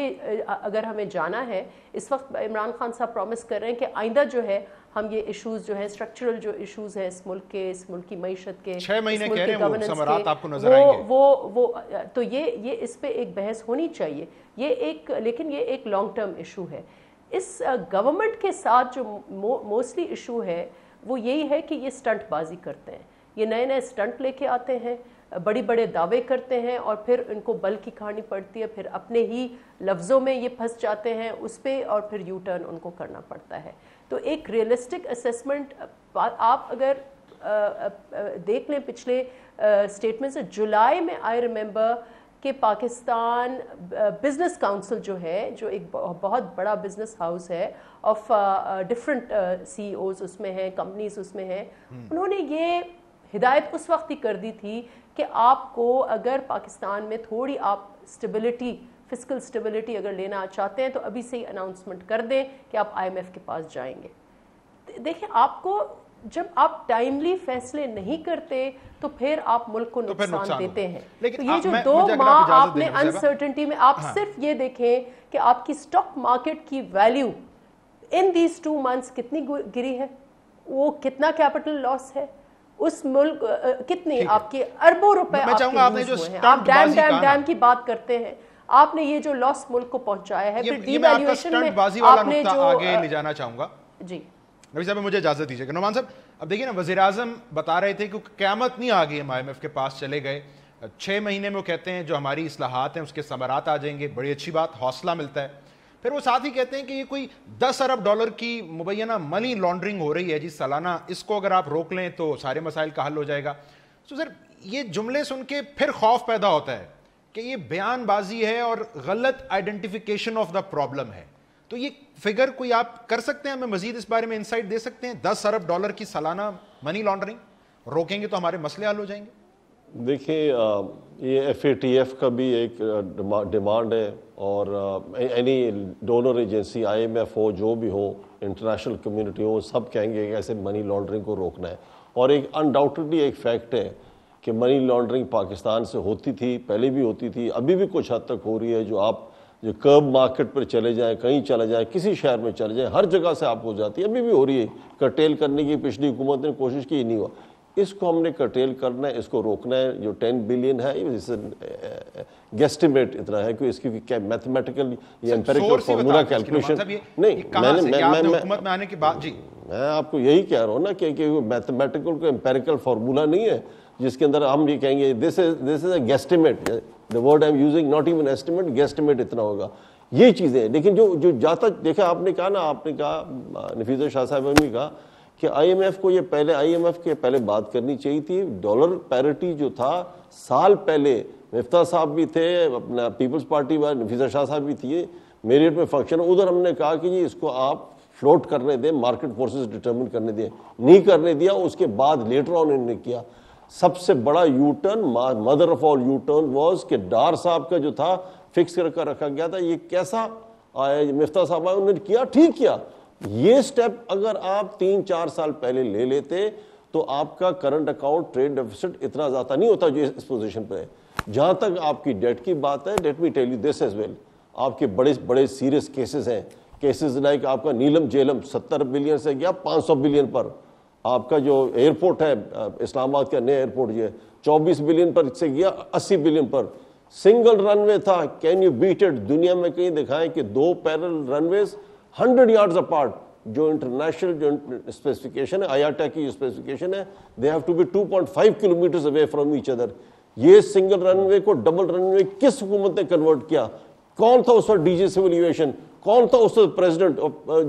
[SPEAKER 6] اگر ہمیں جانا ہے, اس وقت عمران خان صاحب پرومس کر رہے ہیں کہ آئندہ جو ہے ہم یہ ایشوز جو ہیں اسٹرکچرل جو ایشوز ہیں اس ملک کے, اس ملک کی معیشت کے,
[SPEAKER 4] 6 مہینے کہہ رہے ہیں وہ ثمرات آپ کو نظر
[SPEAKER 6] آئیں
[SPEAKER 4] گے,
[SPEAKER 6] وہ تو یہ اس پہ ایک بحث ہونی چاہیے. یہ ایک لیکن یہ ایک لانگ ٹرم ایشو ہے. اس گورنمنٹ کے ساتھ جو موسٹلی ایشو ہے وہ یہی ہے کہ یہ سٹنٹ بازی کرتے ہیں, یہ نئے نئے سٹنٹ لے کے آتے ہیں, بڑی بڑے دعوے کرتے ہیں اور پھر ان کو بل کی کھانی پڑتی ہے, پھر اپنے ہی لفظوں میں یہ پھنس جاتے ہیں اس پہ اور پھر یو ٹرن ان کو کرنا پڑتا ہے. تو ایک ریئلسٹک اسیسمنٹ آپ اگر دیکھ لیں پچھلے اسٹیٹمنٹ سے, جولائی میں آئی ریممبر کہ پاکستان بزنس کاؤنسل جو ہے, جو ایک بہت بڑا بزنس ہاؤس ہے آف ڈفرنٹ CEOs اس میں ہیں, کمپنیز اس میں ہیں, انہوں نے یہ ہدایت اس وقت ہی کر دی تھی کہ آپ کو اگر پاکستان میں تھوڑی آپ اسٹیبلٹی, فسکل اسٹیبلٹی اگر لینا چاہتے ہیں تو ابھی سے ہی اناؤنسمنٹ کر دیں کہ آپ IMF کے پاس جائیں گے. دیکھیں آپ کو جب آپ ٹائملی فیصلے نہیں کرتے تو پھر آپ ملک کو نقصان دیتے ہیں. تو یہ جو 2 ماہ آپ نے انسرٹنٹی میں, آپ صرف یہ دیکھیں کہ آپ کی اسٹاک مارکیٹ کی ویلیو ان دیز 2 months کتنی گری ہے, وہ کتنا کیپٹل لاس ہے, اس ملک کتنی آپ کے اربوں روپے آپ ڈیم کی بات کرتے ہیں, آپ نے یہ جو لاس ملک کو پہنچایا ہے, پھر ڈی ویلیویشن میں آپ نے جو
[SPEAKER 4] آگے لے جانا چاہوں گا.
[SPEAKER 6] جی
[SPEAKER 4] نبی صاحب مجھے اجازت دیجیے کہ نعمان صاحب اب دیکھیے نا, وزیر اعظم بتا رہے تھے کہ قیامت نہیں آ گئی, ہم IMF کے پاس چلے گئے, 6 مہینے میں وہ کہتے ہیں جو ہماری اصلاحات ہیں اس کے ثمرات آ جائیں گے, بڑی اچھی بات, حوصلہ ملتا ہے. پھر وہ ساتھ ہی کہتے ہیں کہ یہ کوئی 10 ارب ڈالر کی مبینہ منی لانڈرنگ ہو رہی ہے جی سالانہ, اس کو اگر آپ روک لیں تو سارے مسائل کا حل ہو جائے گا. تو سر یہ جملے سن کے پھر خوف پیدا ہوتا ہے کہ یہ بیان بازی ہے اور غلط آئیڈینٹیفیکیشن آف دا پرابلم ہے. تو یہ فگر کوئی آپ کر سکتے ہیں, ہمیں مزید اس بارے میں انسائٹ دے سکتے ہیں؟ 10 ارب ڈالر کی سالانہ منی لانڈرنگ روکیں گے تو ہمارے مسئلے حل ہو جائیں گے؟
[SPEAKER 7] دیکھیں یہ FATF کا بھی ایک ڈیمانڈ ہے, اور اینی ڈونر ایجنسی IMF ہو, جو بھی ہو, انٹرنیشنل کمیونٹی ہو, سب کہیں گے کہ ایسے منی لانڈرنگ کو روکنا ہے. اور ایک انڈاؤٹڈلی ایک فیکٹ ہے کہ منی لانڈرنگ پاکستان سے ہوتی تھی, پہلے بھی ہوتی تھی, ابھی بھی کچھ حد تک ہو رہی ہے. جو آپ جو کرب مارکیٹ پر چلے جائیں, کہیں چلے جائیں, کسی شہر میں چلے جائیں, ہر جگہ سے آپ ہو جاتی ہے, ابھی بھی ہو رہی ہے. کرٹیل کرنے کی پچھلی حکومت نے کوشش کی, نہیں ہوا. اس کو ہم نے کرٹیل کرنا ہے, اس کو روکنا ہے. جو 10 بلین ہے گیسٹیمیٹ اتنا ہے کہ اس کی میتھمیٹیکل یا امپیریکل فارمولا کیلکولیشن نہیں,
[SPEAKER 4] حکومت میں آنے کے بعد جی
[SPEAKER 7] میں آپ کو یہی کہہ رہا ہوں نا کہ میتھمیٹیکل کو امپیریکل فارمولا نہیں ہے جس کے اندر ہم یہ کہیں گے دس از اے گیسٹیمیٹ, the word I'm using not even estimate, guesstimate اتنا ہوگا. یہ چیزیں لیکن جو جاتا دیکھا آپ نے کہا نا, آپ نے کہا نفیسہ شاہ صاحب نے کہا کہ آئی ایم ایف کو یہ پہلے آئی ایم ایف کے پہلے بات کرنی چاہیے تھی. ڈالر پیرٹی جو تھا سال پہلے, مفتاح صاحب بھی تھے, اپنا پیپلز پارٹی والے نفیسہ شاہ صاحب بھی تھے, میریٹ میں فنکشن, ادھر ہم نے کہا کہ جی اس کو آپ فلوٹ کرنے دیں, مارکیٹ فورسز ڈٹرمن کرنے دیں, نہیں کرنے دیا. اس کے بعد لیٹر آن انہوں نے کیا سب سے بڑا you turn, mother of all you turn was کہ ڈار صاحب کا جو تھا فکس کر رکھا گیا تھا. یہ کیسا آیا مفتاح صاحب آئے, انہوں نے کیا, ٹھیک کیا. یہ سٹیپ اگر آپ 3-4 سال پہلے لے لیتے تو آپ کا کرنٹ اکاؤنٹ ٹریڈ ڈیفیسٹ اتنا زیادہ نہیں ہوتا جو اس پوزیشن پہ ہے. جہاں تک آپ کی ڈیٹ کی بات ہے, let me tell you this as well, آپ کے بڑے سیریس کیسز ہیں. کیسز لائک آپ کا نیلم جیلم 70 بلین سے گیا 500 بلین پر. آپ کا جو ایئرپورٹ ہے اسلام آباد کا نیا ایئرپورٹ یہ 24 بلین پر سے گیا 80 بلین پر. سنگل رن وے تھا, کین یو بیٹ اٹ. دنیا میں کہیں دکھائیں کہ 2 parallel runways 100 yards apart. جو انٹرنیشنل جو اسپیسیفکیشن ہے, آیاٹا کی جو اسپیسیفکیشن ہے, they have to be 2.5 kilometers away from each other. یہ سنگل رن وے کو ڈبل رن وے کس حکومت نے کنورٹ کیا؟ کون تھا اس وقت ڈی جی سول ایویشن؟ کون تھا اس وقت پریزیڈنٹ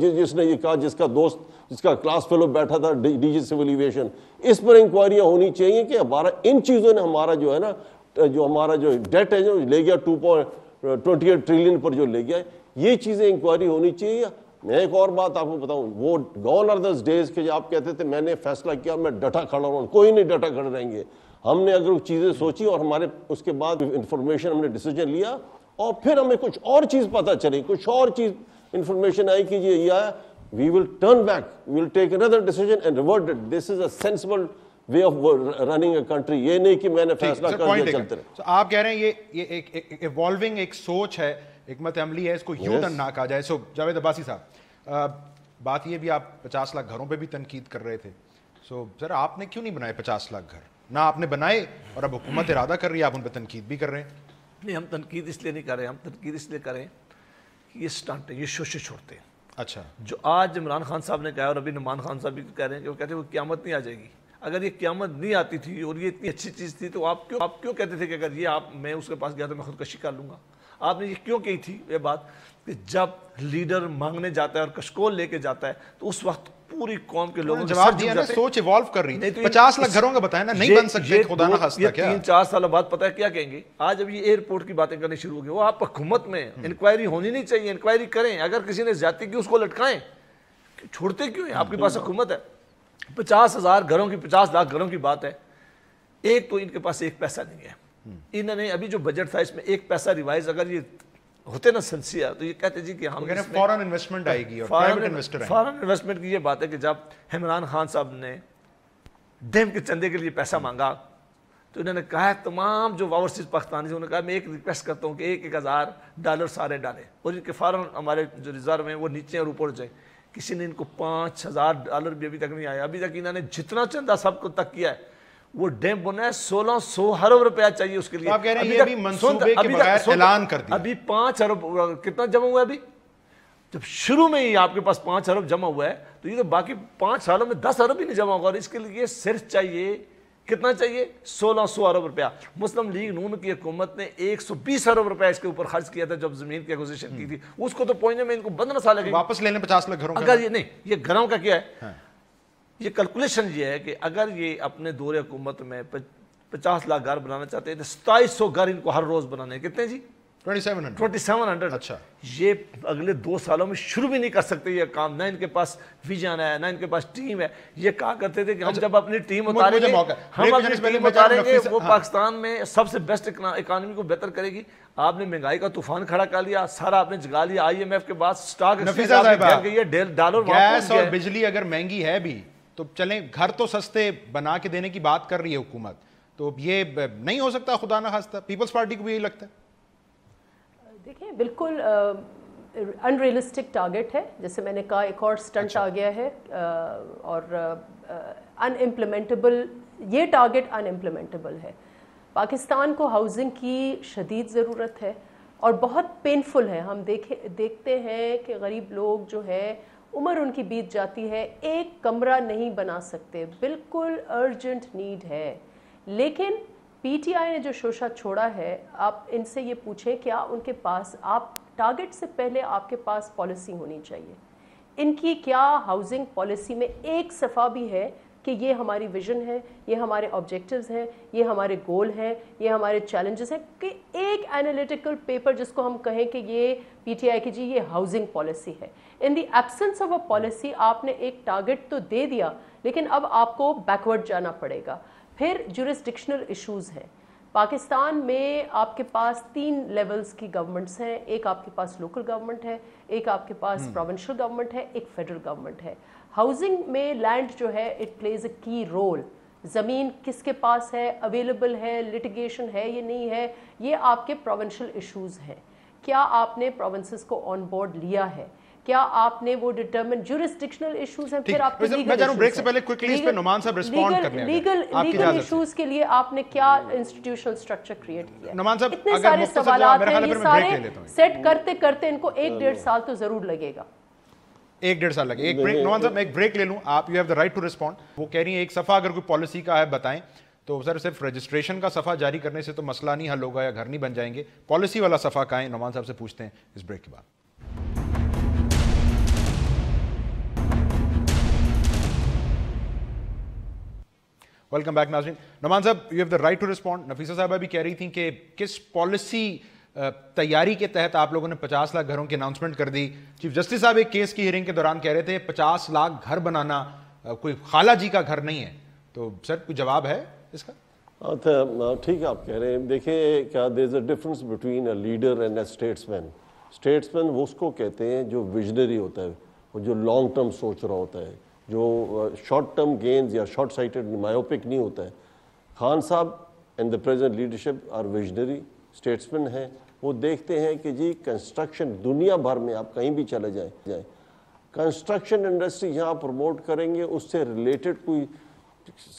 [SPEAKER 7] جس نے یہ کہا, جس کا دوست جس کا کلاس فیلو بیٹھا تھا ڈی جی سول ایویشن؟ اس پر انکوائریاں ہونی چاہیے کہ ہمارا ان چیزوں نے ہمارا جو ہے نا, جو ہمارا جو ڈیٹ ہے جو لے گیا 2.28 ٹریلین پر جو لے گیا, یہ چیزیں انکوائری ہونی چاہیے. میں ایک اور بات آپ کو بتاؤں, وہ گون آر دوز ڈیز کہ آپ کہتے تھے میں نے فیصلہ کیا میں ڈٹا کھڑا ہوں. کوئی نہیں ڈٹا کھڑے رہیں گے. ہم نے اگر چیزیں سوچی اور ہمارے اس کے بعد انفارمیشن ہم نے ڈیسیجن لیا اور پھر ہمیں کچھ اور چیز پتہ چلی, کچھ اور چیز انفارمیشن آئی کہ یہ آیا, we will turn back, we will take another decision and revert it. This is a sensible way of running a country. یہ نہیں کہ میں نے فیصلہ کر دیا چلتے رہے.
[SPEAKER 4] آپ کہہ رہے ہیں یہ ایک ایوالونگ ایک سوچ ہے, حکمت عملی ہے, اس کو یوں ٹرن نہ کہا جائے. سو جاوید عباسی صاحب, بات یہ بھی آپ 50 لاکھ گھروں پہ بھی تنقید کر رہے تھے. سو ذرا آپ نے کیوں نہیں بنائے 50 لاکھ گھر؟ نہ آپ نے بنائے اور اب حکومت ارادہ کر رہی ہے, آپ ان پہ تنقید بھی کر رہے ہیں.
[SPEAKER 5] نہیں, ہم تنقید اس لیے نہیں کر رہے, ہم تنقید اس لیے کریں کہ یہ سٹنٹ ہے, یہ شوشے چھوڑتے ہیں.
[SPEAKER 4] اچھا,
[SPEAKER 5] جو آج عمران خان صاحب نے کہا اور ابھی نعمان خان صاحب بھی کہہ رہے ہیں کہ وہ کہتے ہیں وہ قیامت نہیں آ جائے گی. اگر یہ قیامت نہیں آتی تھی اور یہ اتنی اچھی چیز تھی تو آپ کیوں کہتے تھے کہ اگر یہ میں اس کے پاس گیا تو میں خودکشی کر لوں گا؟ آپ نے یہ کیوں کہی تھی یہ بات کہ جب لیڈر مانگنے جاتا ہے اور کشکول لے کے جاتا ہے تو اس وقت پوری قوم کے لوگوں
[SPEAKER 4] جواب دیا نا, سوچ ایوالو کر رہی ہے. 50 لاکھ گھروں کا بتایا نا, نہیں بن سکتے خدا نہ خواستہ. کیا
[SPEAKER 5] 3-4 سال بعد پتہ ہے کیا کہیں گے؟ آج اب یہ ایئرپورٹ کی باتیں کرنے شروع ہو گئی. وہ آپ حکومت میں انکوائری ہونی نہیں چاہیے, انکوائری کریں. اگر کسی نے زیادتی کی اس کو لٹکائیں, چھوڑتے کیوں ہیں؟ آپ کے پاس حکومت ہے. 50,000 گھروں کی 50 لاکھ گھروں کی بات ہے. ایک تو ان کے پاس ایک پیسہ نہیں ہے. انہوں نے ابھی جو بجٹ تھا اس میں ایک پیسہ ریوائز اگر یہ ہوتے نا سنسیئر تو یہ کہتے جی کہ ہم
[SPEAKER 4] فورن انویسٹمنٹ آئے گی اور پرائیویٹ انویسٹر آئیں گے.
[SPEAKER 5] فورن انویسٹمنٹ کی یہ بات ہے کہ جب عمران خان صاحب نے ڈیم کے چندے کے لیے پیسہ مانگا تو انہوں نے کہا تمام جو اوورسیز پاکستانی سے, انہوں نے کہا میں ایک ریکویسٹ کرتا ہوں کہ $1,000 سارے ڈالیں اور ان کے فارن ہمارے جو ریزرو ہیں وہ نیچے اور اوپر جائیں. کسی نے ان کو $5,000 بھی ابھی تک نہیں آیا. ابھی تک انہوں نے جتنا چندہ سب کو تک کیا ہے وہ ڈیم بنا ہے 1,600 ارب روپیہ چاہیے اس کے لیے.
[SPEAKER 4] آپ کہہ رہے ہیں یہ بھی منصوبے کے بغیر اعلان کر دیا.
[SPEAKER 5] ابھی 5 ارب کتنا جمع ہوا ہے ابھی؟ جب شروع میں ہی آپ کے پاس 5 ارب جمع ہوا ہے تو یہ تو باقی 5 سالوں میں 10 ارب ہی نہیں جمع ہوگا. اور اس کے لیے صرف چاہیے کتنا چاہیے؟ 1,600 ارب روپیہ. مسلم لیگ نون کی حکومت نے 120 ارب روپیہ اس کے اوپر خرچ کیا تھا جب زمین کی ایکوزیشن کی تھی. اس کو تو پہنچنے میں ان کو 15 سال لگے.
[SPEAKER 4] واپس لے لیں 50 لاکھ گھروں کا.
[SPEAKER 5] اگر یہ نہیں, یہ گھروں کا کیا ہے, یہ کیلکولیشن یہ ہے کہ اگر یہ اپنے دور حکومت میں 50 لاکھ گھر بنانا چاہتے ہیں تو 2700 گھر ان کو ہر روز بنانے ہیں. کتنے جی؟ 2700.
[SPEAKER 4] اچھا,
[SPEAKER 5] یہ اگلے 2 سالوں میں شروع بھی نہیں کر سکتے یہ کام. نہ ان کے پاس ویژن ہے, نہ ان کے پاس ٹیم ہے. یہ کہا کرتے تھے کہ ہم جب اپنی ٹیم اتاریں گے, ہم اپنی ٹیم اتاریں گے وہ پاکستان میں سب سے بیسٹ اکانومی کو بہتر کرے گی. آپ نے مہنگائی کا طوفان کھڑا کر لیا, سارا آپ نے جگا لیا. آئی ایم ایف کے بعد سٹاک ڈالر
[SPEAKER 4] گیس اور بجلی اگر مہنگی ہے بھی تو چلیں گھر تو سستے بنا کے دینے کی بات کر رہی ہے حکومت, تو یہ نہیں ہو سکتا خدا نہ خواستہ؟ پیپلز پارٹی کو بھی یہی لگتا ہے.
[SPEAKER 6] دیکھیں بالکل ان ریئلسٹک ٹارگٹ ہے. جیسے میں نے کہا ایک اور سٹنٹ آ گیا ہے اور ان امپلیمنٹیبل یہ ٹارگٹ انمپلیمنٹیبل ہے. پاکستان کو ہاؤسنگ کی شدید ضرورت ہے اور بہت پینفل ہے. ہم دیکھتے ہیں کہ غریب لوگ جو ہے عمر ان کی بیت جاتی ہے, ایک کمرہ نہیں بنا سکتے, بالکل ارجنٹ نیڈ ہے. لیکن پی ٹی آئی نے جو شوشہ چھوڑا ہے, آپ ان سے یہ پوچھیں کیا ان کے پاس, آپ ٹارگٹ سے پہلے آپ کے پاس پالیسی ہونی چاہیے. ان کی کیا ہاؤسنگ پالیسی میں ایک صفحہ بھی ہے کہ یہ ہماری ویژن ہے, یہ ہمارے آبجیکٹیوز ہیں, یہ ہمارے گول ہیں, یہ ہمارے چیلنجز ہیں, کہ ایک انالیٹیکل پیپر جس کو ہم کہیں کہ یہ پی ٹی آئی کی جی یہ ہاؤسنگ پالیسی ہے. In the absence of a policy آپ نے ایک ٹارگٹ تو دے دیا, لیکن اب آپ کو بیکورڈ جانا پڑے گا. پھر جورسڈکشنل ایشوز ہیں. پاکستان میں آپ کے پاس 3 لیولز کی گورنمنٹس ہیں. ایک آپ کے پاس لوکل گورنمنٹ ہے, ایک آپ کے پاس پروونشل گورنمنٹ ہے, ایک فیڈرل گورنمنٹ ہے. ہاؤسنگ میں لینڈ جو ہے اٹ پلیز اے کی رول. زمین کس کے پاس ہے, اویلیبل ہے, لٹیگیشن ہے یہ نہیں ہے, یہ آپ کے پروونشل ایشوز ہیں. کیا آپ نے پروونسز کو آن بورڈ لیا ہے, کیا آپ نے وہ ڈٹرمن جورسڈکشنل ایشوز ہیں, پھر آپ کے لیگل ایشوز کے لیے آپ نے کیا انسٹیٹیوشنل سٹرکچر کریٹ کیا. اتنے سارے سوالات ہیں, یہ سارے سیٹ کرتے کرتے ان کو 1-1.5 سال تو ضرور لگے گا.
[SPEAKER 4] 1-1.5 سال لگے. ایک بریک نعمان صاحب, میں ایک بریک لے لوں. آپ you have the right to respond. وہ کہہ رہی ہیں ایک صفحہ اگر کوئی پالیسی کا ہے بتائیں, تو سر صرف رجسٹریشن کا صفحہ جاری کرنے سے تو مسئلہ نہیں حل ہوگا یا گھر نہیں بن جائیں گے. پالیسی والا صفحہ کہاں ہے, نعمان صاحب سے پوچھتے ہیں اس بریک کے بعد. ویلکم بیک ناظرین. Nauman sahab you have the right to respond. Nafeesa sahiba بھی کہہ رہی تھیں کہ کس پالیسی تیاری کے تحت آپ لوگوں نے 50 لاکھ گھروں کی اناؤنسمنٹ کر دی. چیف جسٹس صاحب ایک کیس کی ہیئرنگ کے دوران کہہ رہے تھے 50 لاکھ گھر بنانا کوئی خالہ جی کا گھر نہیں ہے. تو سر کوئی جواب ہے اس کا؟
[SPEAKER 7] ٹھیک ہے آپ کہہ رہے ہیں. دیکھیں کیا there is a difference between a leader and a statesman. Statesman وہ اس کو کہتے ہیں جو ویژنری ہوتا ہے, وہ جو لانگ ٹرم سوچ رہا ہوتا ہے, جو شارٹ ٹرم گینز یا شارٹ سائٹڈ مایوپک نہیں ہوتا ہے. Khan sahab and the present leadership are visionary statesmen ہیں. وہ دیکھتے ہیں کہ جی کنسٹرکشن دنیا بھر میں آپ کہیں بھی چلے جائیں, کنسٹرکشن انڈسٹری یہاں پروموٹ کریں گے, اس سے ریلیٹڈ کوئی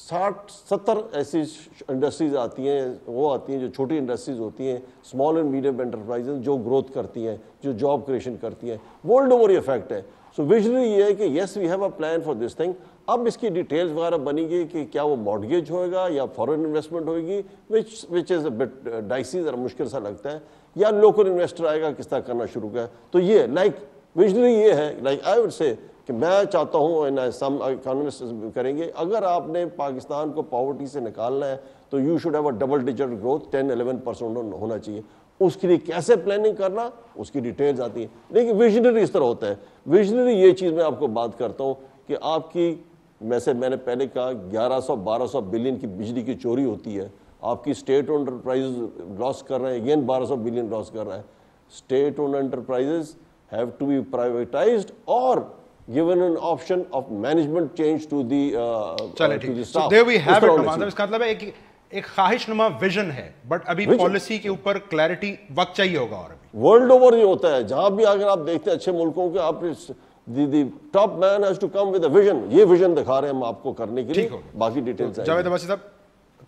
[SPEAKER 7] 60-70 ایسی انڈسٹریز آتی ہیں, وہ آتی ہیں جو چھوٹی انڈسٹریز ہوتی ہیں, اسمال اینڈ میڈیم انٹرپرائزز جو گروتھ کرتی ہیں, جو جاب کریشن کرتی ہیں. ورلڈ اوور یہ فیکٹ ہے. سو ویژنری یہ ہے کہ yes we have a plan for this thing. اب اس کی ڈیٹیلز وغیرہ بنی گئی کہ کیا وہ مارگیج ہوئے گا یا فارن انویسٹمنٹ ہوئے گی, وچ از اے بٹ ڈائسی, ذرا مشکل سا لگتا ہے, یا لوکل انویسٹر آئے گا کس طرح کرنا شروع کیا. تو یہ لائک ویژنری یہ ہے, لائک آئی وڈ سے کہ میں چاہتا ہوں سم اکانومسٹ کریں گے, اگر آپ نے پاکستان کو پاورٹی سے نکالنا ہے تو you should have a double digit growth, 10-11% ہونا چاہیے. اس کے لیے کیسے پلاننگ کرنا, اس کی ڈیٹیلز آتی ہیں. لیکن ویژنری اس طرح ہوتا ہے. ویژنری یہ چیز میں آپ کو بات کرتا ہوں کہ آپ کی میں نے پہلے کہا 1100-1200 بلین کی بجلی کی چوری ہوتی ہے, آپ کی اسٹیٹ اونڈ انٹرپرائز لاس کر رہے ہیں, اگین 1200 بلین لاس کر رہا ہے. State owned enterprises have to be privatised اور given an option of management change to the staff.
[SPEAKER 4] So there we have it. اس کا مطلب ہے ایک خواہش نما ویژن ہے, بٹ ابھی پالیسی کے اوپر کلیئرٹی وقت چاہیے ہوگا. اور ابھی
[SPEAKER 7] ورلڈ اوور یہ ہوتا ہے, جہاں بھی اگر آپ دیکھتے ہیں اچھے ملکوں کے, آپ the top man has to come with a vision. یہ ویژن دکھا رہے ہیں ہم آپ کو کرنے کے لیے, باقی ڈیٹیلز.
[SPEAKER 4] جاوید عباسی صاحب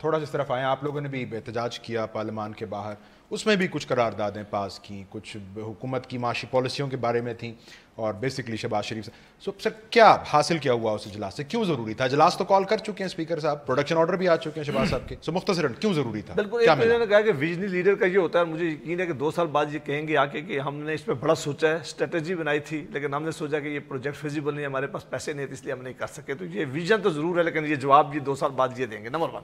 [SPEAKER 4] تھوڑا سا اس طرف آئیں. آپ لوگوں نے بھی احتجاج کیا پارلیمان کے باہر, اس میں بھی کچھ قراردادیں پاس کی, کچھ حکومت کی معاشی پالیسیوں کے بارے میں تھیں, اور بیسکلی شہباز شریف سے. سر کیا حاصل کیا ہوا اس اجلاس سے, کیوں ضروری تھا؟ اجلاس تو کال کر چکے ہیں اسپیکر صاحب, پروڈکشن آرڈر بھی آ چکے ہیں شہباز صاحب کے, سو مختصراً کیوں ضروری تھا؟
[SPEAKER 5] بالکل, انہوں نے کہا کہ ویژنری لیڈر کا یہ ہوتا ہے, مجھے یقین ہے کہ 2 سال بعد یہ کہیں گے آ کے کہ ہم نے اس پہ بڑا سوچا ہے, اسٹریٹجی بنائی تھی, لیکن ہم نے سوچا کہ یہ پروجیکٹ فیزیبل نہیں ہے, ہمارے پاس پیسے نہیں تھے, اس لیے ہم نہیں کر سکے. تو یہ ویژن تو ضرور ہے, لیکن یہ جواب یہ 2 سال بعد یہ دیں گے. نمبر 1.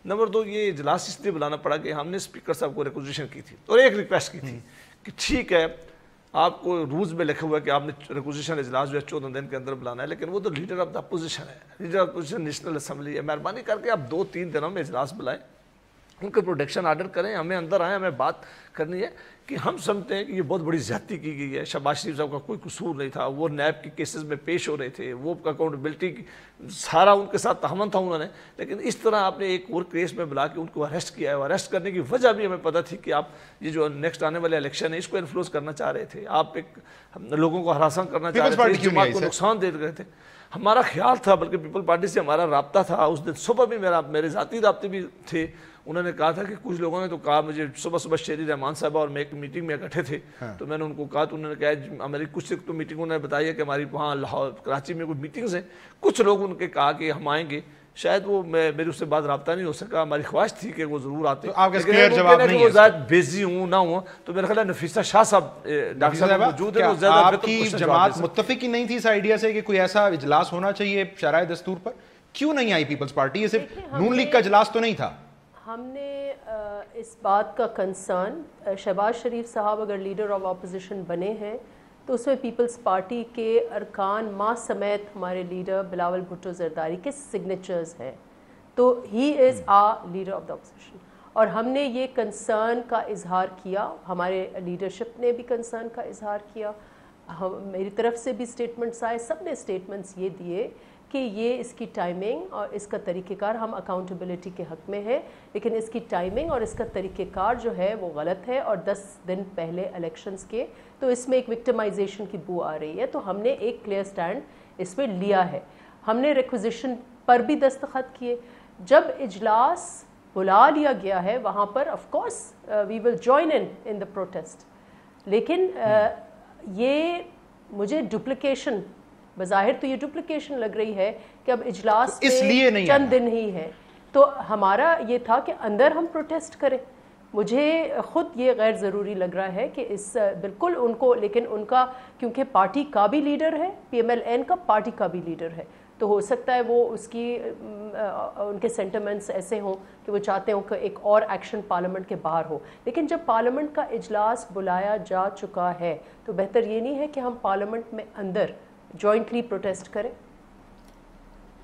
[SPEAKER 5] نمبر 2, یہ اجلاس اس لیے بلانا پڑا کہ ہم نے اسپیکر صاحب کو ریکوزیشن کی تھی اور ایک ریکویسٹ کی تھی کہ ٹھیک ہے آپ کو رولز میں لکھا ہوا ہے کہ آپ نے ریکوزیشن اجلاس جو ہے 14 دن کے اندر بلانا ہے, لیکن وہ تو لیڈر آف دا اپوزیشن ہے, leader of opposition national assembly ہے. مہربانی کر کے آپ 2-3 دنوں میں اجلاس بلائیں, ان کے پروڈکشن آرڈر کریں, ہمیں اندر آئیں, ہمیں بات کرنی ہے. کہ ہم سمجھتے ہیں کہ یہ بہت بڑی زیادتی کی گئی ہے. شہباز شریف صاحب کا کوئی قصور نہیں تھا, وہ نیب کے کیسز میں پیش ہو رہے تھے, وہ اکاؤنٹیبلٹی سارا ان کے ساتھ تعاون تھا انہوں نے, لیکن اس طرح آپ نے ایک اور کیس میں بلا کے ان کو اریسٹ کیا ہے. اریسٹ کرنے کی وجہ بھی ہمیں پتہ تھی کہ آپ یہ جو نیکسٹ آنے والے الیکشن ہے اس کو انفلوئنس کرنا چاہ رہے تھے, آپ ایک لوگوں کو ہراساں کرنا چاہ رہے تھے, جماعت کو نقصان دے رہے تھے. ہمارا خیال تھا, بلکہ پیپل پارٹی سے ہمارا رابطہ تھا, اس دن صبح بھی میرے ذاتی رابطے بھی تھے. انہوں نے کہا تھا کہ کچھ لوگوں نے تو کہا, مجھے صبح شیری رحمان صاحبہ اور میں ایک میٹنگ میں اکٹھے تھے, تو میں نے ان کو کہا, تو انہوں نے کہا ہماری کچھ تو میٹنگ انہوں نے بتائی ہے کہ ہماری وہاں لاہور کراچی میں کوئی میٹنگز ہیں, کچھ لوگ ان کے کہا کہ ہم آئیں گے. شاید وہ میری اس سے بعد رابطہ نہیں ہو سکا, ہماری خواہش تھی کہ وہ ضرور آتے, لیکن وہ زیادہ بیزی ہوں نہ ہوں. تو میرا خیال ہے نفیسہ شاہ صاحب ڈاکٹر صاحب موجود ہیں,
[SPEAKER 4] آپ کی جماعت متفق ہی نہیں تھی اس آئیڈیا سے کہ کوئی ایسا اجلاس ہونا چاہیے شرائع دستور پر؟ کیوں نہیں آئی پیپلز پارٹی؟ یہ صرف نون لیگ کا اجلاس تو نہیں تھا.
[SPEAKER 6] ہم نے اس بات کا کنسرن, شہباز شریف صاحب اگر لیڈر آف اپوزیشن بنے ہیں تو اس میں پیپلز پارٹی کے ارکان ماں سمیت ہمارے لیڈر بلاول بھٹو زرداری کے سگنیچرز ہیں, تو ہی از لیڈر آف دا اپوزیشن. اور ہم نے یہ کنسرن کا اظہار کیا, ہمارے لیڈرشپ نے بھی کنسرن کا اظہار کیا, میری طرف سے بھی اسٹیٹمنٹس آئے, سب نے اسٹیٹمنٹس یہ دیے کہ یہ اس کی ٹائمنگ اور اس کا طریقہ کار, ہم اکاؤنٹیبلٹی کے حق میں ہیں, لیکن اس کی ٹائمنگ اور اس کا طریقہ کار جو ہے وہ غلط ہے, اور 10 دن پہلے الیکشنز کے, تو اس میں ایک وکٹمائزیشن کی بو آ رہی ہے. تو ہم نے ایک کلیئر سٹینڈ اس میں لیا ہے. ہم نے ریکوزیشن پر بھی دستخط کیے. جب اجلاس بلا لیا گیا ہے وہاں پر of course we will join in the protest, لیکن یہ مجھے ڈپلیکیشن, بظاہر تو یہ ڈپلیکیشن لگ رہی ہے کہ اب اجلاس میں چند دن ہی ہے, تو ہمارا یہ تھا کہ اندر ہم پروٹیسٹ کریں. مجھے خود یہ غیر ضروری لگ رہا ہے کہ اس بالکل ان کو, لیکن ان کا کیونکہ پارٹی کا بھی لیڈر ہے, پی ایم ایل این کا پارٹی کا بھی لیڈر ہے, تو ہو سکتا ہے وہ اس کی ان کے سینٹیمنٹس ایسے ہوں کہ وہ چاہتے ہوں کہ ایک اور ایکشن پارلیمنٹ کے باہر ہو. لیکن جب پارلیمنٹ کا اجلاس بلایا جا چکا ہے تو بہتر یہ نہیں ہے کہ ہم پارلیمنٹ میں اندر جوائنٹلی پروٹیسٹ کریں.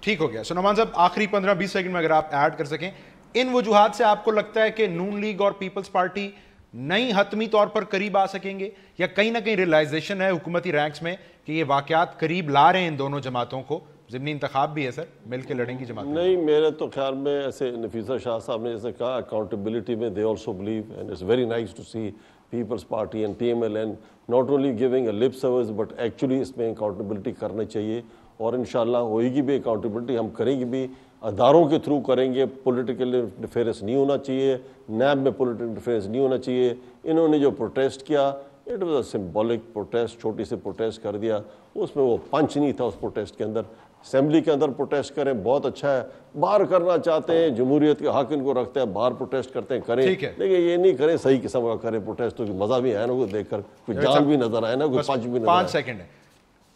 [SPEAKER 4] ٹھیک ہو گیا. سو نعمان صاحب, آخری 15-20 سیکنڈ میں اگر آپ ایڈ کر سکیں, ان وجوہات سے آپ کو لگتا ہے کہ نون لیگ اور پیپلز پارٹی نہیں حتمی طور پر قریب آ سکیں گے, یا کہیں نہ کہیں ریلائزیشن ہے حکومتی رینکس میں کہ یہ واقعات قریب لا رہے ہیں ان دونوں جماعتوں کو؟ ضمنی انتخاب بھی ہے سر, مل کے لڑیں گی جماعت.
[SPEAKER 7] نہیں, میرے تو خیال میں ایسے نفیسہ شاہ صاحب نے جیسے کہا اکاؤنٹیبلٹی میں they also believe, and it's very nice to see Peoples Party and P M L N not only giving a lip service but actually اس میں اکاؤنٹیبلٹی کرنا چاہیے, اور انشاءاللہ ہوئے گی بھی اکاؤنٹیبلٹی, ہم کریں گے بھی, اداروں کے تھرو کریں گے, پولیٹیکل انٹرفیئرنس نہیں ہونا چاہیے, نیب میں پولیٹیکل انٹرفیئرنس نہیں ہونا چاہیے. انہوں نے جو پروٹیسٹ کیا it was a symbolic protest, چھوٹی سے پروٹیسٹ کر دیا, اس میں وہ پنچ نہیں تھا اس پروٹیسٹ کے اندر. اسمبلی کے اندر پروٹیسٹ کریں, بہت اچھا ہے, باہر کرنا چاہتے ہیں, جمہوریت کے حق ان کو رکھتے ہیں, باہر پروٹیسٹ کرتے ہیں کریں, لیکن یہ نہیں کریں صحیح قسم کا کریں پروٹیسٹ, تو مزہ بھی آئے نا, کوئی دیکھ کر کوئی جان بھی نظر آئے نا, کوئی پنچ بھی نظر آئے.
[SPEAKER 4] 5 سیکنڈ ہے,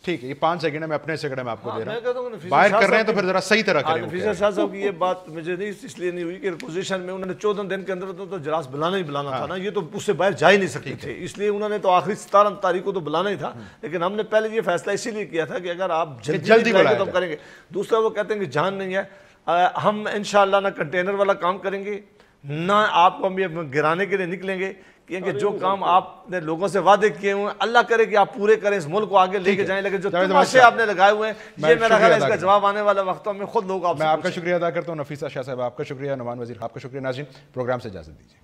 [SPEAKER 4] ٹھیک ہے, یہ 5 سیکنڈ ہے, میں اپنے سیکنڈ میں آپ کو دے رہا ہوں. باہر کر رہے ہیں تو پھر ذرا صحیح طرح کریں.
[SPEAKER 5] نفیسہ شاہ صاحب کی یہ بات مجھے نہیں اس لیے نہیں ہوئی کہ پوزیشن میں انہوں نے 14 دن کے اندر تو اجلاس بلانا ہی بلانا تھا نا, یہ تو اس سے باہر جا ہی نہیں سکتے تھے, اس لیے انہوں نے تو آخری 17 تاریخ کو تو بلانا ہی تھا. لیکن ہم نے پہلے یہ فیصلہ اسی لیے کیا تھا کہ اگر آپ جلدی بلائیں تو ہم کریں گے. دوسرا وہ کہتے ہیں کہ جان نہیں ہے, ہم انشاءاللہ نہ کنٹینر والا کام کریں گے, نہ آپ کو ہم یہ گرانے کے لیے نکلیں گے, کیونکہ جو کام آپ نے لوگوں سے وعدے کیے ہوئے ہیں اللہ کرے کہ آپ پورے کریں, اس ملک کو آگے لے کے جائیں, لیکن جو تماشے آپ نے لگائے ہوئے ہیں یہ میرا خیال ہے اس کا جواب آنے والا وقتوں میں خود لوگ آپ سے.
[SPEAKER 4] میں آپ کا شکریہ ادا کرتا ہوں. نفیسہ شاہ صاحب آپ کا شکریہ, نعمان وزیر آپ کا شکریہ. ناظرین, پروگرام سے اجازت دیجیے.